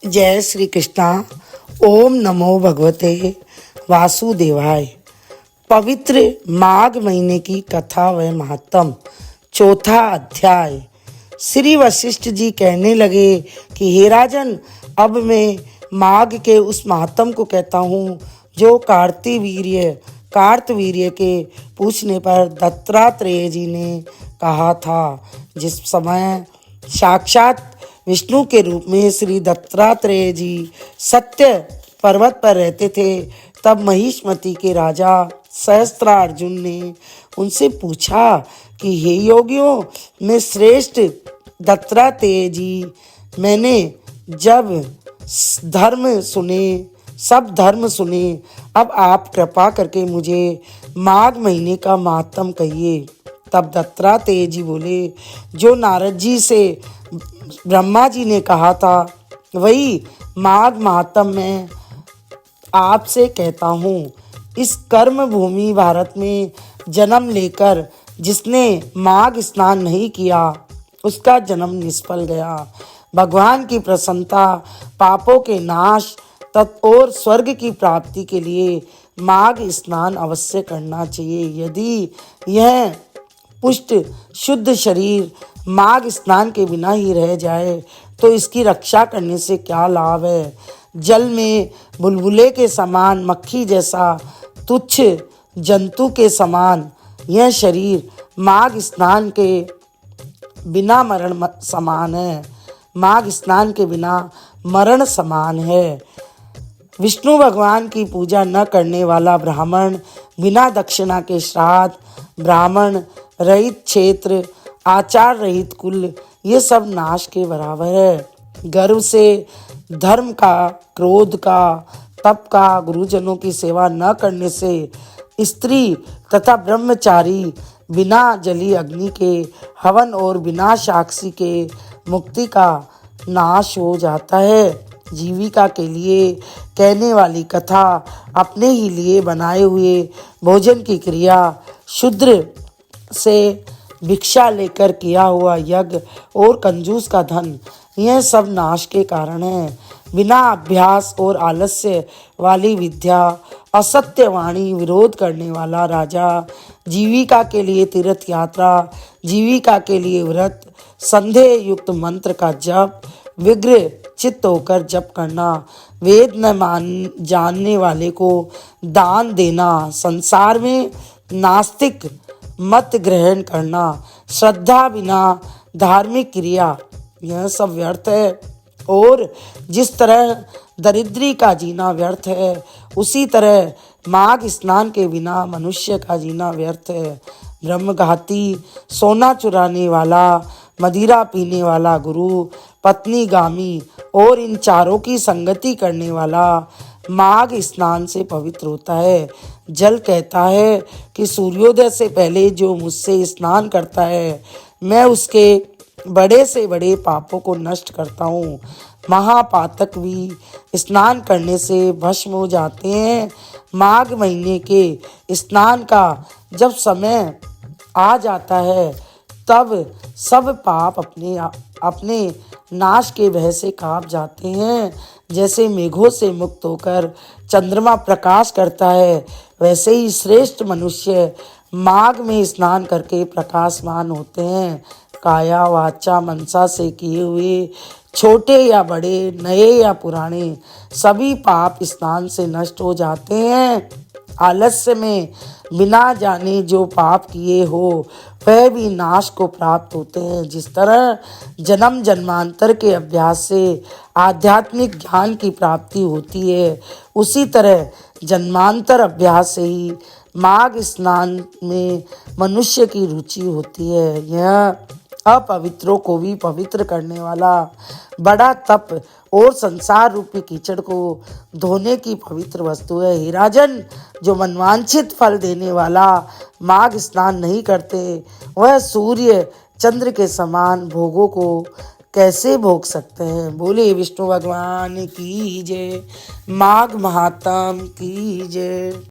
जय श्री कृष्णा। ओम नमो भगवते वासुदेवाय। पवित्र माघ महीने की कथा व महात्म, चौथा अध्याय। श्री वशिष्ठ जी कहने लगे कि हे राजन, अब मैं माघ के उस महात्म को कहता हूँ जो कार्तवीर्य के पूछने पर दत्तात्रेय जी ने कहा था। जिस समय साक्षात विष्णु के रूप में श्री दत्तात्रेय जी सत्य पर्वत पर रहते थे, तब महिष्मती के राजा सहस्त्रार्जुन ने उनसे पूछा कि हे योगियों में श्रेष्ठ दत्तात्रेय जी, मैंने सब धर्म सुने, अब आप कृपा करके मुझे माघ महीने का महात्म कहिए। तब दत्तात्रेय जी बोले, जो नारद जी से ब्रह्मा जी ने कहा था वही माघ महात्म मैं आपसे कहता हूँ। इस कर्म भूमि भारत में जन्म लेकर जिसने माघ स्नान नहीं किया उसका जन्म निष्फल गया। भगवान की प्रसन्नता, पापों के नाश और स्वर्ग की प्राप्ति के लिए माघ स्नान अवश्य करना चाहिए। यदि यह पुष्ट शुद्ध शरीर माघ स्नान के बिना ही रह जाए तो इसकी रक्षा करने से क्या लाभ है। जल में बुलबुले के समान, मक्खी जैसा तुच्छ जंतु के समान यह शरीर माघ स्नान के बिना मरण समान है। माघ स्नान के बिना मरण समान है। विष्णु भगवान की पूजा न करने वाला ब्राह्मण, बिना दक्षिणा के श्राद्ध, ब्राह्मण रहित क्षेत्र, आचार रहित कुल, ये सब नाश के बराबर है। गर्व से, धर्म का, क्रोध का, तप का, गुरुजनों की सेवा न करने से स्त्री तथा ब्रह्मचारी बिना जली अग्नि के हवन और बिना साक्षी के मुक्ति का नाश हो जाता है। जीविका के लिए कहने वाली कथा, अपने ही लिए बनाए हुए भोजन की क्रिया, शूद्र से भिक्षा लेकर किया हुआ यज्ञ और कंजूस का धन, यह सब नाश के कारण है। बिना अभ्यास और आलस्य वाली विद्या, असत्य वाणी, विरोध करने वाला राजा, जीविका के लिए तीर्थ यात्रा, जीविका के लिए व्रत, संदेह युक्त मंत्र का जप, विग्रह चित्त होकर जप करना, वेद न जानने वाले को दान देना, संसार में नास्तिक मत ग्रहण करना, श्रद्धा बिना धार्मिक क्रिया, यह सब व्यर्थ है। और जिस तरह दरिद्री का जीना व्यर्थ है, उसी तरह माघ स्नान के बिना मनुष्य का जीना व्यर्थ है। ब्रह्मघाती, सोना चुराने वाला, मदिरा पीने वाला गुरु, पत्नीगामी और इन चारों की संगति करने वाला माघ स्नान से पवित्र होता है। जल कहता है कि सूर्योदय से पहले जो मुझसे स्नान करता है, मैं उसके बड़े से बड़े पापों को नष्ट करता हूँ। महापातक भी स्नान करने से भस्म हो जाते हैं। माघ महीने के स्नान का जब समय आ जाता है, तब सब पाप अपने नाश के भय से कांप जाते हैं। जैसे मेघों से मुक्त होकर चंद्रमा प्रकाश करता है, वैसे ही श्रेष्ठ मनुष्य माघ में स्नान करके प्रकाशमान होते हैं। काया वाचा मनसा से किए हुए छोटे या बड़े, नए या पुराने, सभी पाप स्नान से नष्ट हो जाते हैं। आलस्य में बिना जाने जो पाप किए हो वह भी नाश को प्राप्त होते हैं। जिस तरह जन्म जन्मांतर के अभ्यास से आध्यात्मिक ज्ञान की प्राप्ति होती है, उसी तरह जन्मांतर अभ्यास से ही माघ स्नान में मनुष्य की रुचि होती है। यह अपवित्रों को भी पवित्र करने वाला बड़ा तप और संसार रूपी कीचड़ को धोने की पवित्र वस्तु है। हे राजन, जो मनवांछित फल देने वाला माघ स्नान नहीं करते, वह सूर्य चंद्र के समान भोगों को कैसे भोग सकते हैं। बोले विष्णु भगवान की जय। माघ महात्म की जय।